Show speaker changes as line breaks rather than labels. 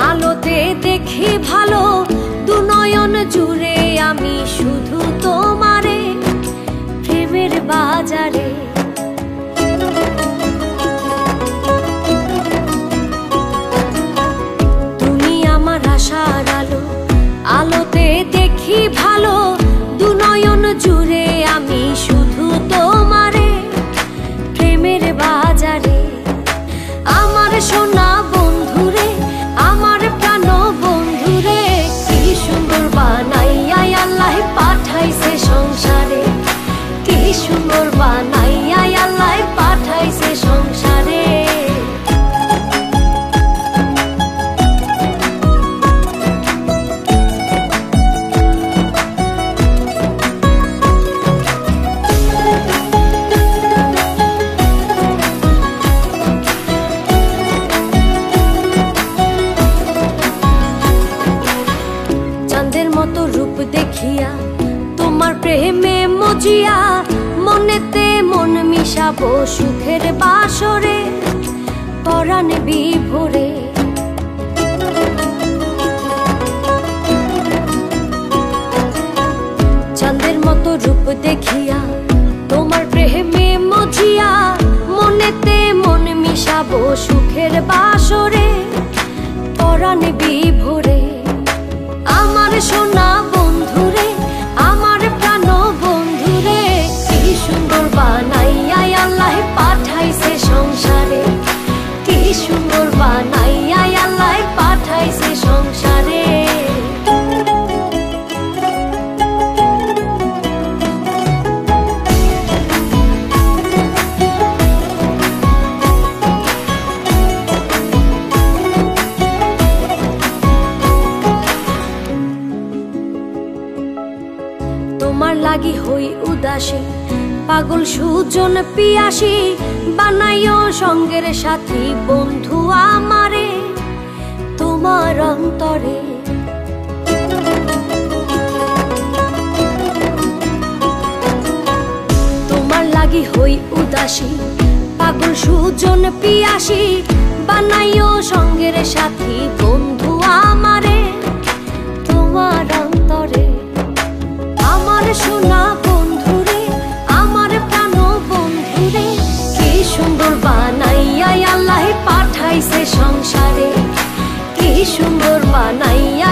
আলোতে দেখি ভালো দুনয়ন জুড়ে আমি শুধু তোমারে প্রেমের বাজারে। তুমি আমার আশার আলো, আলোতে দেখি ভালো দুনয়ন জুড়ে আমি শুধু তোমারে প্রেমের বাজারে। আমার সোনা বন্ধুরে, আমার প্রাণ বন্ধুরে, কি সুন্দর বানাইয়া আল্লাহ পাঠাইছে সংসারে, কি সুন্দর বানাইয়া আল্লাহ পাঠাইছে সংসারে। মতো রূপ দেখিয়া তোমার প্রেমে মজিয়া মনেতে মন মিশাবো সুখের বাসরে পরাণে বিভোরে। চাঁদের মতো রূপ দেখিয়া তোমার প্রেমে মজিয়া মনেতে মন মিশাবো সুখের বাসরে পরাণে বিভোরে। আমার সোনা বন্ধুরে, আমার প্রাণ বন্ধুরে, কি সুন্দর বানাইয়া আল্লাহ পাঠাইছে সংসারে, কি সুন্দর বানাইয়া আল্লাহ পাঠাইছে সংসারে। তোমার লাগি হই উদাসী পাগল সুজন পিয়াসী বানাইও সঙ্গের সাথী বন্ধু আমারে তোমার অন্তরে। তোমার লাগি হই উদাসী পাগল সুজন পিয়াসী বানাইও সঙ্গের সাথী বন্ধু আমারে তোমার অন্তরে। আমার সোনা বন্ধুরে, আমার প্রাণ বন্ধুরে, কি সুন্দর বানাইয়া আল্লাহ পাঠাইছে সংসারে, কি সুন্দর বানাইয়া